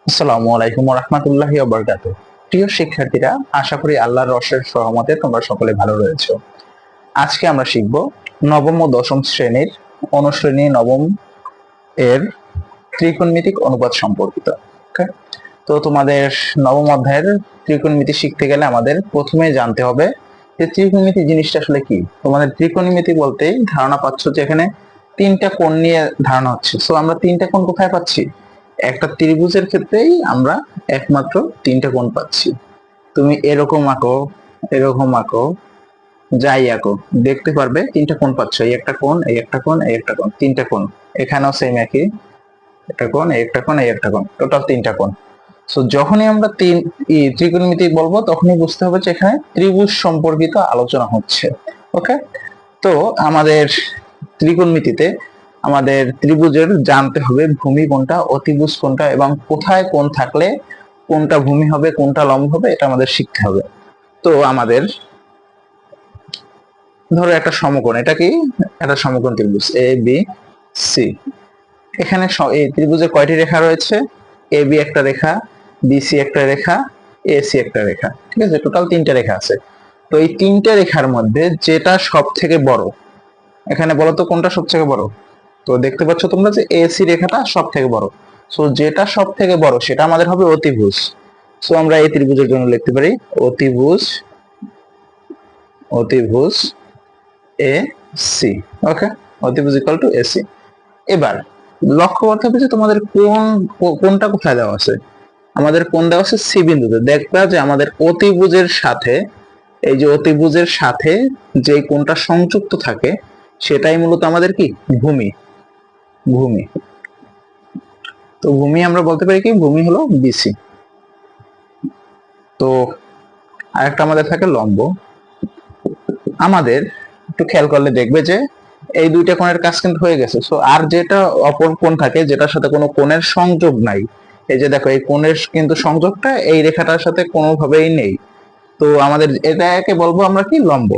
আসসালামু আলাইকুম ওয়া রাহমাতুল্লাহি ওয়া বারাকাতুহু। প্রিয় শিক্ষার্থীরা, আশা করি আল্লাহর রসের সহমতে তোমরা সকলে ভালো রয়েছো। আজকে আমরা শিখব নবম ও দশম শ্রেণীর অনুশ্রেণী নবম এর ত্রিকোণমিতিক অনুপাত সম্পর্কিত। ওকে, তো তোমাদের নবম অধ্যায়ের ত্রিকোণমিতি শিখতে গেলে আমাদের প্রথমে জানতে হবে যে ত্রিকোণমিতি জিনিসটা আসলে কি। তোমাদের ত্রিকোণমিতি বলতেই ধারণা পাচ্ছ যে এখানে তিনটা কোণ নিয়ে ধারণা হচ্ছে। সো আমরা তিনটা কোণ কোথায় পাচ্ছি? একটা ত্রিভুজের ক্ষেত্রেই আমরা একমাত্র তিনটা কোণ পাচ্ছি। তুমি এরকম আঁকো, এরকম আঁকো, যাই আঁকো, দেখতে পারবে তিনটা কোণ পাচ্ছ। এই একটা কোণ, এই একটা কোণ, এই একটা কোণ, তিনটা কোণ। এখানেও সেম একই, একটা কোণ, এই একটা কোণ, এই একটা কোণ, টোটাল তিনটা কোণ। সো যখনই আমরা ত্রিকোণমিতি বলবো তখনই বুঝতে হবে যে এখানে ত্রিভুজ সম্পর্কিত আলোচনা হচ্ছে। ওকে, তো আমাদের ত্রিকোণমিতিতে আমাদের ত্রিভুজের জানতে হবে ভূমি কোনটা, অতিভুজ কোনটা, এবং কোথায় কোণ থাকলে কোনটা ভূমি হবে, কোনটা লম্ব হবে, এটা আমাদের শিখতে হবে। তো আমাদের ধরো একটা সমকোণ, এটা কি একটা সমকোণ ত্রিভুজ এ বি সি। এখানে এই ত্রিভুজে কয়টি রেখা রয়েছে? এ বি একটা রেখা, বি সি একটা রেখা, এ সি একটা রেখা। ঠিক আছে, টোটাল তিনটা রেখা আছে। তো এই তিনটা রেখার মধ্যে যেটা সব থেকে বড়, এখানে বলো তো কোনটা সব থেকে বড়? তো দেখতে পাচ্ছ তোমরা যে এসি রেখাটা সব থেকে বড়। সো যেটা সব থেকে বড় সেটা আমাদের হবে অতিভুজ। সো আমরা এই ত্রিভুজের জন্য লিখতে পারি অতিভুজ, অতিভুজ এ সি। ওকে, অতিভুজ ইকুয়াল টু এসি। এবার লক্ষ্য করতে হবে যে তোমাদের কোনটা কোথায় দেওয়া আছে। আমাদের কোন দেওয়া আছে? সি বিন্দুতে। দেখবা যে আমাদের অতিভুজের সাথে, এই যে অতিভুজের সাথে যে কোনটা সংযুক্ত থাকে সেটাই মূলত আমাদের কি ভূমি। ভূমি, তো ভূমি আমরা বলতে পারি কি, ভূমি হলো বিসি। তো আরেকটা আমাদের থাকে লম্ব। আমাদের একটু খেয়াল করলে দেখবে যে এই দুইটা কোণের কাজ কিন্তু হয়ে গেছে। সো আর যেটা অপর কোণ থাকে যেটার সাথে কোনো কোণের সংযোগ নাই, এই যে দেখো এই কোণের কিন্তু সংযোগটা এই রেখাটার সাথে কোনোভাবেই নেই। তো আমাদের এটাকে বলবো আমরা কি, লম্ব।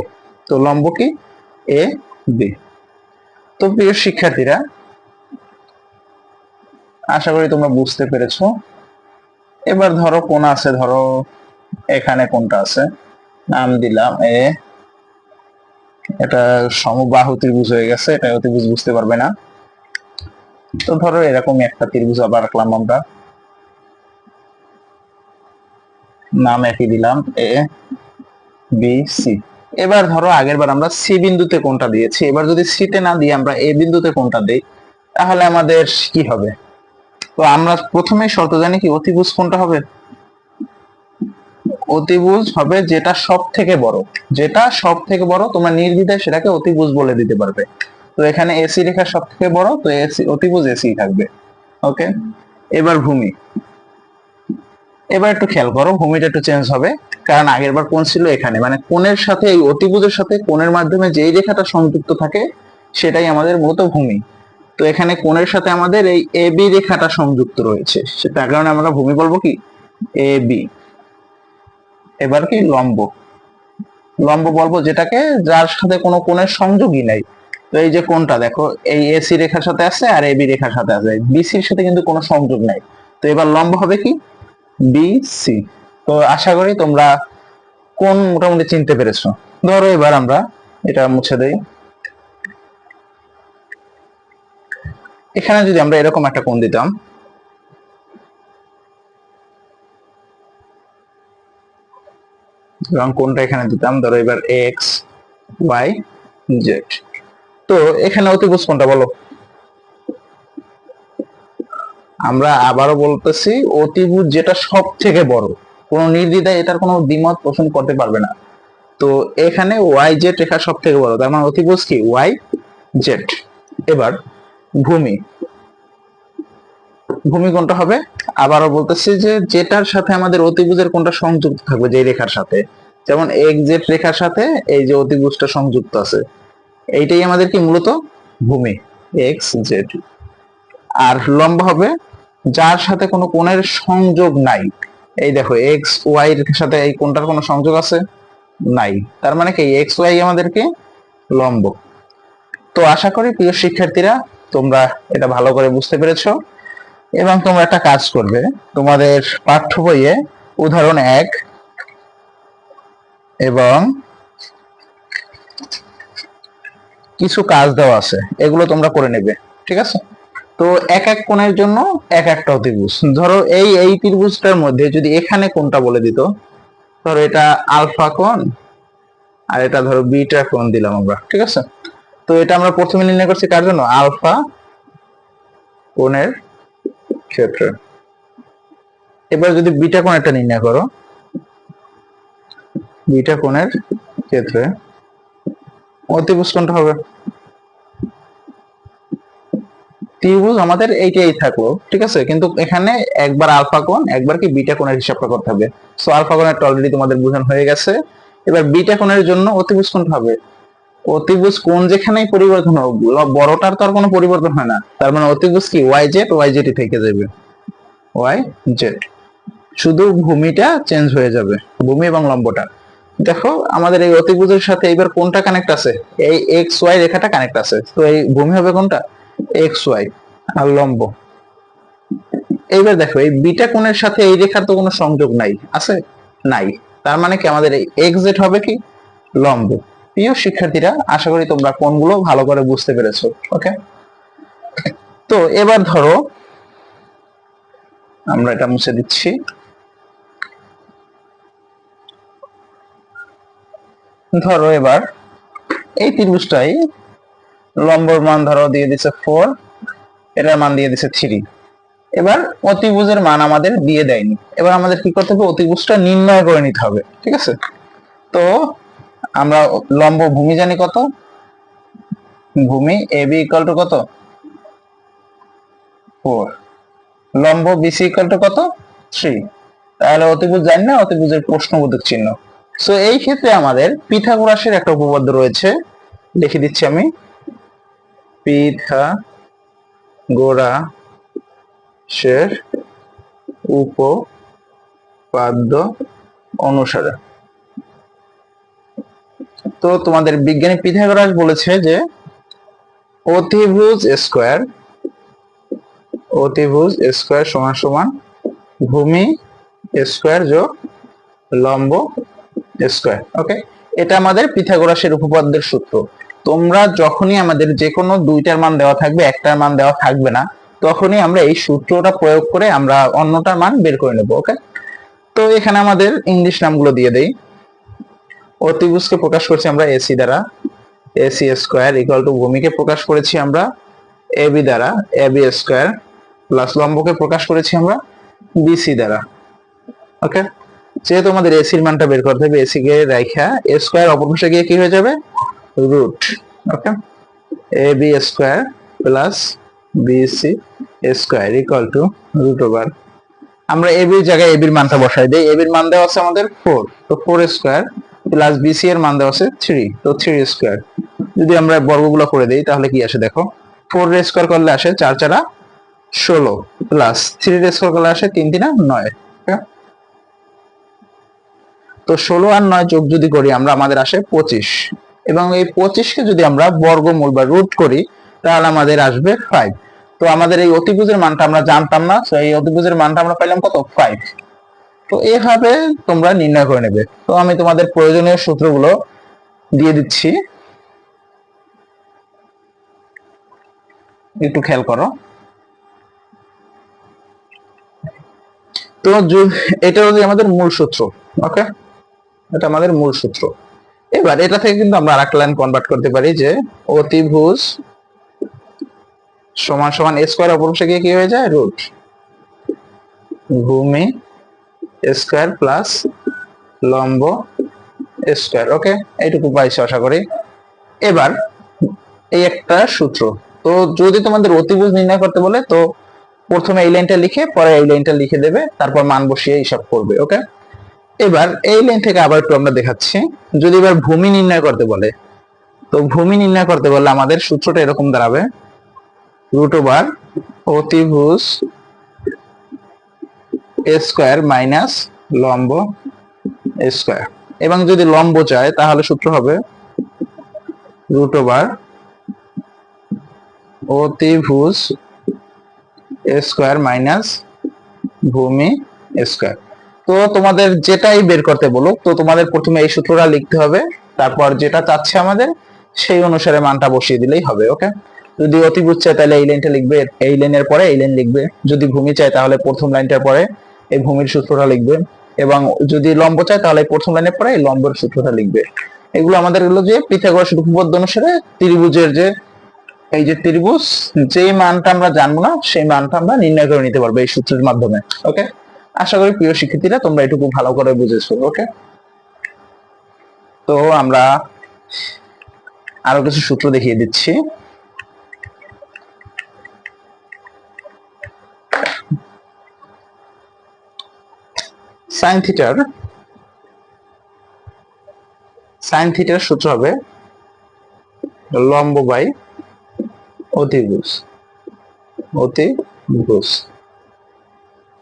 তো লম্ব কি, এ বি। তো প্রিয় শিক্ষার্থীরা, আশা করি তোমরা বুঝতে পেরেছো। এবার ধরো কোণ আছে, ধরো এখানে কোনটা আছে, নাম দিলাম এ। এটা সমবাহু ত্রিভুজ হয়ে গেছে, এটা অতিভুজ বুঝতে পারবে না। তো ধরো এরকমই একটা ত্রিভুজ আবার রাখলাম আমরা, নাম একই দিলাম এ বি সি। এবার ধরো আগের বার আমরা সি বিন্দুতে কোনটা দিয়েছি, এবার যদি সিতে না দিয়ে আমরা এ বিন্দুতে কোনটা দিই তাহলে আমাদের কি হবে? তো আমরা প্রথমেই শর্ত জানি কি, অতিভুজ কোনটা হবে? অতিভুজ হবে যেটা সব থেকে বড়। যেটা সব থেকে বড় তোমরা নির্দ্বিধায় সেটাকে অতিভুজ বলে দিতে পারবে। তো এখানে এসি রেখা সব থেকে বড়, তো এসি অতিভুজ এসি থাকবে। ওকে, এবার ভূমি। এবার একটু খেয়াল করো, ভূমিটা একটু চেঞ্জ হবে, কারণ আগের বার কোণ ছিল এখানে, মানে কোণের সাথে এই অতিভুজের সাথে কোণের মাধ্যমে যেই রেখাটা সংযুক্ত থাকে সেটাই আমাদের মূলত ভূমি। তো এখানে কোণের সাথে আমাদের এই এ বি রেখাটা সংযুক্ত রয়েছে, সেটার কারণে আমরা ভূমি বলবো কি, এ বি। এবার কি লম্ব। লম্ব বলবো যেটাকে যার সাথে কোনো কোণের সংযোগই নাই। তো এই যে কোণটা দেখো, এই এসি রেখার সাথে আছে আর এবি রেখার সাথে আছে, বিসির সাথে কিন্তু কোনো সংযোগ নাই। তো এবার লম্ব হবে কি, বিসি। তো আশা করি তোমরা কোণ মোটামুটি চিনতে পেরেছো। ধরো এবার আমরা এটা মুছে দেই। এখানে যদি আমরা এরকম একটা কোণ দিতাম, এবং কোণটা এখানে দিতাম ধরো এবার এক্স ওয়াই জেড। তো এখানে অতিভুজ কোনটা বলো? আমরা আবারও বলতেছি, অতিভুজ যেটা সব থেকে বড়, কোনো নির্দ্বিধায় এটার কোনো দ্বিমত পোষণ করতে পারবে না। তো এখানে ওয়াই জেড রেখা সব থেকে বড়, তার মানে অতিভুজ কি, ওয়াই জেড। এবার ভূমি। ভূমি কোনটা হবে? আবারও বলতেছি যে যেটার সাথে আমাদের অতিভুজের কোনটা সংযুক্ত থাকবে, যে রেখার সাথে, যেমন এক্স জেড রেখার সাথে এই যে অতিভুজটা সংযুক্ত আছে, এইটাই আমাদের কি মূলত ভূমি, এক্স জেড। আর লম্ব হবে যার সাথে কোনো কোণের সংযোগ নাই। এই দেখো এক্স ওয়াই এর সাথে এই কোণটার কোনো সংযোগ আছে? নাই। তার মানে কি এক্স ওয়াই আমাদেরকে লম্ব। তো আশা করি প্রিয় শিক্ষার্থীরা তোমরা এটা ভালো করে বুঝতে পেরেছো। এবং তোমরা একটা কাজ করবে, তোমাদের পাঠ্য বইয়ে উদাহরণ 1 এবং কিছু কাজ দেওয়া আছে, এগুলো তোমরা করে নেবে, ঠিক আছে? তো এক এক কোণের জন্য এক একটা অতিভুজ। ধরো এই ত্রিভুজটার মধ্যে যদি এখানে কোণটা বলে দিত, ধরো এটা আলফা কোণ আর এটা ধরো বিটা কোণ দিলাম আমরা, ঠিক আছে? তো এটা আমরা প্রথমে নির্ণয় করছি কার জন্য? আলফা কোণের ক্ষেত্রে। এবার যদি বিটা কোণেরটা নির্ণয় করো, বিটা কোণের ক্ষেত্রে অতিভুজ কোণটা হবে? ত্রিভুজ আমাদের এইটাই থাকলো, ঠিক আছে, কিন্তু এখানে একবার আলফা কোণ একবার কি বিটা কোণের হিসাবটা করতে হবে। সো আলফা কোণেরটা অলরেডি তোমাদের বোঝানো হয়ে গেছে। এবার বিটা কোণের জন্য অতিভুজ কোণটা হবে, অতিভুজ কোণ যেখানেই পরিবর্তন হোক, বড়টার তো আর কোনো পরিবর্তন হয় না, তার মানে অতিভুজ কি ওয়াই জেড থেকে যাবে, ওয়াই জেড, শুধু ভূমিটা চেঞ্জ হয়ে যাবে, ভূমি এবং লম্বটা। দেখো আমাদের এই অতিভুজের সাথে এবার কোনটা কানেক্ট আছে? এই এক্স ওয়াই রেখাটা কানেক্ট আছে, তো এই ভূমি হবে কোনটা? X Y. আর লম্ব, এইবার দেখো এই বিটা কোণের সাথে এই রেখার তো কোনো সংযোগ নাই, আছে? নাই। তার মানে কি আমাদের এই এক্স জেড হবে কি? লম্ব। প্রিয় শিক্ষার্থীরা, আশা করি তোমরা কোণগুলো ভালো করে বুঝতে পেরেছো। ওকে, তো এবার ধরো আমরা এটা মুছে দিচ্ছি। ধরো এবার এই ত্রিভুজটাই লম্বর মান ধরো দিয়ে দিচ্ছে 4, এটার মান দিয়ে দিচ্ছে 3। এবার অতিভুজের মান আমাদের দিয়ে দেয়নি, এবার আমাদের কি করতে হবে? অতিভুজটা নির্ণয় করে নিতে হবে, ঠিক আছে? তো আমরা লম্ব ভূমি জানি কত? ভূমি এবি ইকুয়াল টু কত? 4। লম্ব বিসি ইকুয়াল টু কত? 3। তাহলে অতিভুজ জানি না, অতিভুজের প্রশ্নবোধক চিহ্ন। সো এই ক্ষেত্রে আমাদের পিথাগোরাসের একটা উপপাদ্য রয়েছে, লিখে দিচ্ছি আমি। পিথাগোরাসের উপপাদ্য অনুসারে, তো তোমাদের বিজ্ঞানী পিথাগোরাস বলেছে যে অতিভুজ স্কয়ার সমান সমান ভূমি স্কয়ার যোগ লম্ব স্কয়ার। ওকে, এটা আমাদের পিথাগোরাসের উপপাদ্যের সূত্র। তোমরা যখনই আমাদের যে কোনো দুইটার মান দেওয়া থাকবে, একটার মান দেওয়া থাকবে না, তখনই আমরা এই সূত্রটা প্রয়োগ করে আমরা অন্যটার মান বের করে নেব। ওকে, তো এখানে আমাদের ইংলিশ নামগুলো দিয়ে দেই। অতিভুজকে প্রকাশ করছি আমরা এসি দ্বারা, এসি স্কয়ার ইকুয়াল টু ভূমিকে প্রকাশ করেছি আমরা এবি দ্বারা, এবি স্কয়ার প্লাস লম্বকে প্রকাশ করেছি আমরা বিসি দ্বারা। ওকে, যেহেতু আমাদের এসির মানটা বের করতে হবে, এসি কে রাইখা এ স্কয়ার অপর পাশে গিয়ে কি হয়ে যাবে? Root. Okay, AB square plus BC square equal to root over, আমরা এবির জায়গায় এবির মানটা বসাই দেই। এবির মান দেওয়া আছে আমাদের 4, তো 4 স্কয়ার প্লাস বিসি এর মান দেওয়া আছে 3, তো 3 স্কয়ার। যদি আমরা বর্গগুলো করে দেই তাহলে কি আসে দেখো, 4 এর স্কয়ার করলে আসে 4 4 16 প্লাস 3 এর স্কয়ার করলে আসে 3 3 9। তো 16 আর 9 যোগ যদি করি আমরা, আমাদের আসে 25, এবং এই 25 কে যদি আমরা বর্গমূল বা রুট করি তাহলে আমাদের আসবে 5। তো আমাদের এই অতিভুজের মানটা আমরা জানতাম না, তো এই অতিভুজের মানটা আমরা পাইলাম কত? 5। তো এভাবে তোমরা নির্ণয় করে নেবে। তো আমি তোমাদের প্রয়োজনীয় সূত্রগুলো দিয়ে দিচ্ছি, একটু খেয়াল করো। তো এটা হচ্ছে আমাদের মূল সূত্র। ওকে, এটা আমাদের মূল সূত্র। এবার এটা থেকে কিন্তু আমরা আরেকটা লাইন কনভার্ট করতে পারি যে অতিভুজ সমান সমান এ স্কয়ার অপর পাশে গিয়ে কি হয়ে যায়? রুট ভূমি স্কয়ার প্লাস লম্ব স্কয়ার। ওকে, এইটুকু পাইছো আশা করি। এবার এই একটা সূত্র, তো যদি তোমাদের অতিভুজ নির্ণয় করতে বলে তো প্রথমে এই লাইনটা লিখে পরে এই লাইনটা লিখে দেবে, তারপর মান বসিয়ে হিসাব করবে। ওকে, এবার এই লাইন থেকে আবার একটু আমরা দেখাচ্ছি। যদি এবার ভূমি নির্ণয় করতে বলে, তো ভূমি নির্ণয় করতে বললে আমাদের সূত্রটা এরকম দাঁড়াবে, রুট ওভার অতিভুজ স্কয়ার মাইনাস লম্ব স্কয়ার। এবং যদি লম্ব চায় তাহলে সূত্র হবে রুট ওভার অতিভুজ স্কয়ার মাইনাস ভূমি স্কয়ার। তো তোমাদের যেটাই বের করতে বলুক, তো তোমাদের প্রথমে এই সূত্রটা লিখতে হবে, তারপর যেটা চাচ্ছে আমাদের সেই অনুসারে মানটা বসিয়ে দিলেই হবে। ওকে, যদি অতিভুজ চায় তাহলে এই লাইনটা লিখবে, এই লাইনের পরে এই লাইন লিখবে। যদি ভূমি চায় তাহলে প্রথম লাইনটার পরে এই ভূমির সূত্রটা লিখবে, এবং যদি লম্ব চায় তাহলে প্রথম লাইনের পরে এই লম্বের সূত্রটা লিখবে। এগুলো আমাদের হলো যে পিথাগোরাস উপপাদ্য অনুসারে ত্রিভুজের যে এই যে ত্রিভুজ যেই মানটা আমরা জানবো না সেই মানটা আমরা নির্ণয় করে নিতে পারবো এই সূত্রের মাধ্যমে। ওকে, আশা করি প্রিয় শিক্ষার্থীরা তোমরা এটুকু ভালো করে বুঝেছো। ওকে, তো আমরা আরো কিছু সূত্র দেখিয়ে দিচ্ছি। সাইন থিটার সূত্র হবে লম্ব বাই অতিভুজ।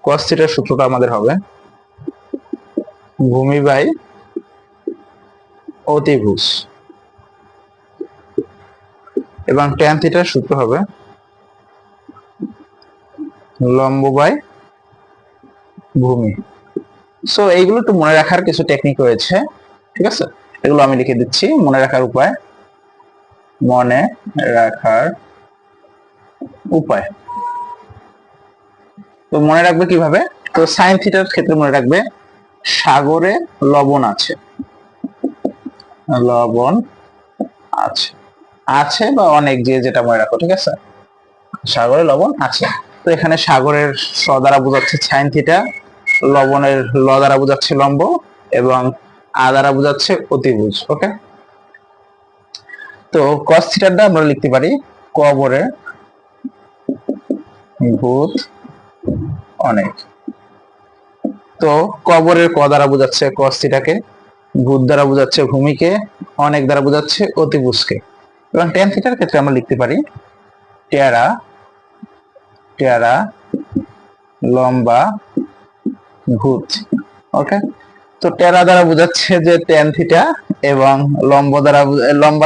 কস থিটার সূত্রটা আমাদের হবে ভূমি বাই অতিভুজ, এবং ট্যান থিটার সূত্র হবে লম্ব বাই ভূমি। সো এইগুলো একটু মনে রাখার কিছু টেকনিক রয়েছে, ঠিক আছে? এগুলো আমি লিখে দিচ্ছি মনে রাখার উপায়। তো মনে রাখবে কিভাবে? তো সাইন থিটার ক্ষেত্রে মনে রাখবে সাগরে লবণ আছে, আছে বা অনেক, যে যেটা মনে রাখো, ঠিক আছে? সাগরে লবণ আছে, তো এখানে সাগরের স দ্বারা বোঝাচ্ছে সাইন থিটা, লবণের ল দ্বারা বোঝাচ্ছে লম্ব, এবং আ দ্বারা বোঝাচ্ছে অতিভুজ। ওকে, তো কস থিটারটা আমরা লিখতে পারি কবরে ভূত অনেক। তো কবরের ক দ্বারা বোঝাচ্ছে কস থিটাকে, ভূত দ্বারা বোঝাচ্ছে ভূমিকে, অনেক দ্বারা বোঝাচ্ছে অতিভুজকে। এবং ট্যান থিটার ক্ষেত্রে আমরা লিখতে পারি টেরা লম্বা ভূত। ওকে, তো টেরা দ্বারা বোঝাচ্ছে যে ট্যান থিটা, এবং লম্বা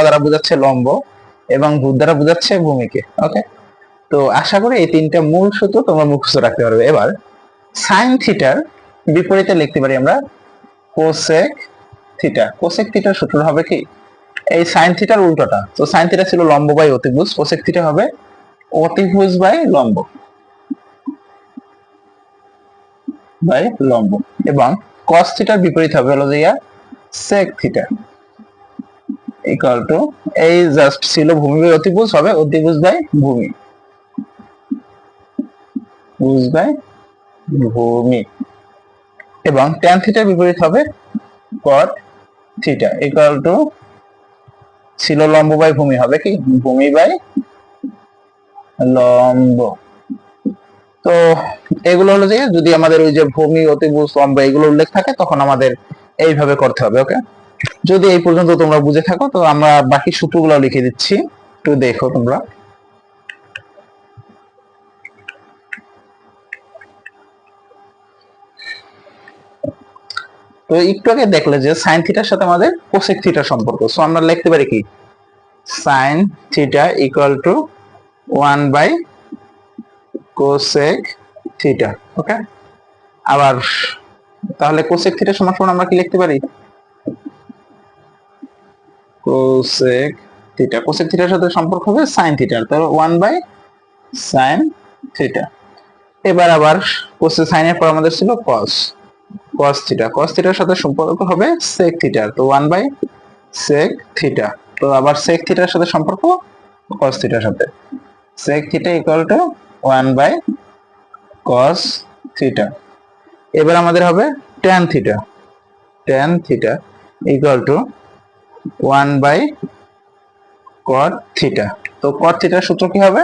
দ্বারা বোঝাচ্ছে লম্ব, এবং ভূত দ্বারা বোঝাচ্ছে ভূমিকে। ওকে, তো আশা করি এই তিনটা মূল সূত্র তোমরা মুখস্থ রাখতে পারবে। এবার সাইন থিটার বিপরীতে লিখতে পারি আমরা কোসেক থিটার সূত্র হবে কি? এই সাইন থিটার উল্টোটা। তো সাইন থিটা ছিল লম্ব বাই অতিভুজ, কোসেক থিটা হবে অতিভুজ বাই লম্ব এবং কস থিটার বিপরীত হবে হলো যে সেক থিটা ইকুয়াল টু, এই জাস্ট ছিল ভূমি বাই অতিভুজ, হবে অতিভুজ বাই ভূমি, এবং ট্যান থিটার বিপরীত হবে কট থিটা ইকুয়াল টু, ছিল লম্ব বাই ভূমি, হবে কি ভূমি বাই লম্ব। তো এগুলো হলো যে যদি আমাদের ওই যে ভূমি অতিভুজ লম্ব এগুলো উল্লেখ থাকে তখন আমাদের এইভাবে করতে হবে। ওকে, যদি এই পর্যন্ত তোমরা বুঝে থাকো তো আমরা বাকি সূত্রগুলো লিখে দিচ্ছি, একটু দেখো তোমরা। তো একটু আগে দেখলে যে সাইন থিটার সাথে আমাদের কোসেক থিটার সম্পর্ক, সো আমরা লিখতে পারি কি sine theta equal to 1 by cosec theta. Okay, আবার তাহলে কোসেক থিটা সমান আমরা কি লিখতে পারি কোসেক থিটার সাথে সম্পর্ক হবে সাইন থিটার, তাহলে 1 বাই সাইন থিটা। এবার আবার কোসেক সাইনের পর আমাদের ছিল কস থিটার সাথে সম্পর্ক হবে সেক থিটার, তো 1 বাই সেক থিটা। তো আবার সেক থিটার সাথে সম্পর্ক কস থিটার সাথে, sec theta equal to 1 by cos theta. এবার আমাদের হবে tan theta equal to 1 by cot theta. তো কট থিটার সূত্র কি হবে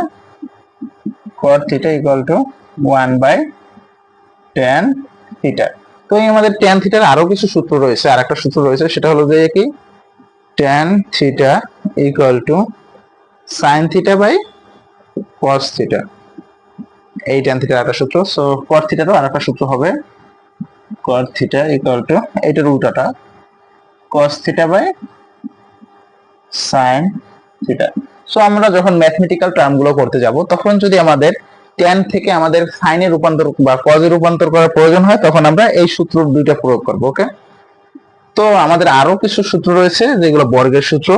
cot theta equal to 1 by tan theta. তো এই আমাদের ট্যান থিটার আরো কিছু সূত্র রয়েছে, আর একটা সূত্র রয়েছে সেটা হলো যে কি tan theta equal to sine theta by cos theta, এই ট্যান থিটার একটা সূত্র। সো কট থিটারও আরেকটা সূত্র হবে কট থিটা ইকুয়াল টু এইটার উল্টাটা cos theta by sine theta. So আমরা যখন ম্যাথমেটিক্যাল টার্ম গুলো করতে যাব তখন যদি আমাদের ট্যান থেকে আমাদের সাইনে রূপান্তর বা কজে রূপান্তর করার প্রয়োজন হয়, তখন আমরা এই সূত্র দুইটা প্রয়োগ করব। ওকে, তো আমাদের আরো কিছু সূত্র রয়েছে যেগুলো বর্গের সূত্র,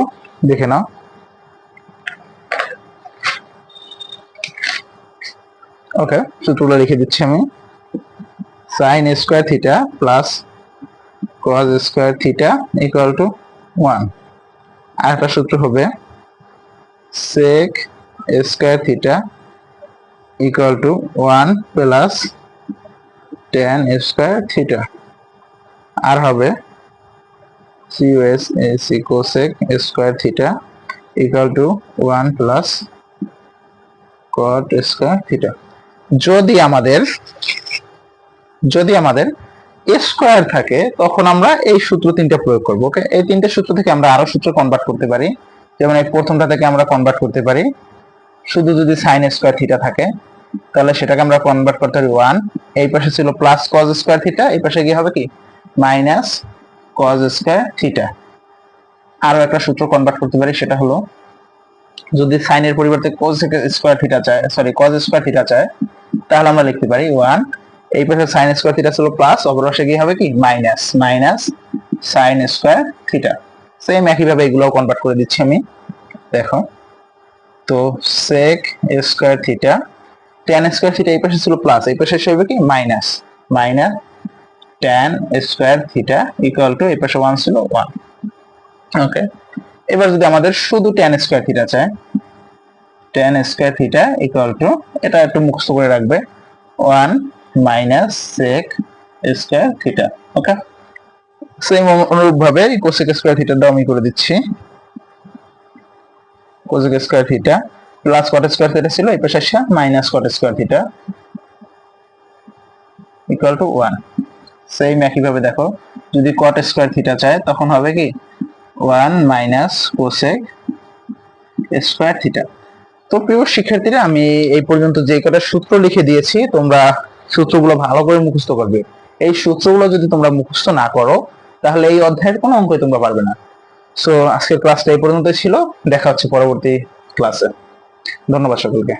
দেখে নাও। ওকে, সূত্রগুলো লিখে দিচ্ছি আমি। Sine square theta plus cos square theta equal to 1। আর একটা সূত্র হবে sec square theta equal to 1 plus tan square theta. আর হবে cosec square theta equal to 1 plus cot square theta. যদি আমাদের স্কোয়ার থাকে তখন আমরা এই সূত্র তিনটা প্রয়োগ করব। ওকে, এই তিনটা সূত্র থেকে আমরা আরো সূত্র কনভার্ট করতে পারি। যেমন এই প্রথমটা থেকে আমরা কনভার্ট করতে পারি, শুধু যদি সাইন স্কোয়ার থিটা থাকে তাহলে সেটাকে আমরা কনভার্ট করতে পারি 1। এই পাশে ছিল প্লাস কজ স্কোয়ার থিটা, এই পাশে গিয়ে হবে কি মাইনাস কজ স্কোয়ার থিটা। আরো একটা সূত্র কনভার্ট করতে পারি, সেটা হলো যদি সাইনের পরিবর্তে কজ স্কোয়ার থিটা চায়, কজ স্কোয়ার থিটা চায়, তাহলে আমরা লিখতে পারি 1। এই পাশে সাইন স্কোয়ার থিটা ছিল প্লাস, অপর পাশে গিয়ে হবে কি minus sine square theta. Same একইভাবে এগুলোও কনভার্ট করে দিচ্ছি আমি, দেখো। তো sec square theta tan square theta, এই পাশে ছিল প্লাস, এই পাশে হবে কি minus tan square theta equal to এই পাশে 1 ছিল 1। ওকে, এবার যদি আমাদের শুধু ট্যান স্কোয়ার থিটা চায়, tan square theta equal two, এটা একটু মুখস্থ করে রাখবে, 1 মাইনাস সেক স্কোয়ার থিটা। ওকে, সেম অনুরূপ ভাবে কোসেক স্কোয়ার থিটাটাও আমি করে দিচ্ছি। Cosec square theta plus cot square theta ছিল, এই পাশে আসে minus caught square theta equal to 1। Same একইভাবে দেখো, যদি কট স্কোয়ার থিটা চায় তখন হবে কি 1 মাইনাস কোসেক স্কোয়ার থিটা। তো প্রিয় শিক্ষার্থীরা, আমি এই পর্যন্ত যে কটা সূত্র লিখে দিয়েছি, তোমরা সূত্রগুলো ভালো করে মুখস্থ করবে। এই সূত্রগুলো যদি তোমরা মুখস্থ না করো তাহলে এই অধ্যায়ের কোনো অঙ্কই তোমরা পারবে না। সো আজকের ক্লাসটা এই পর্যন্তই ছিল, দেখা হচ্ছে পরবর্তী ক্লাসে। ধন্যবাদ সকলকে।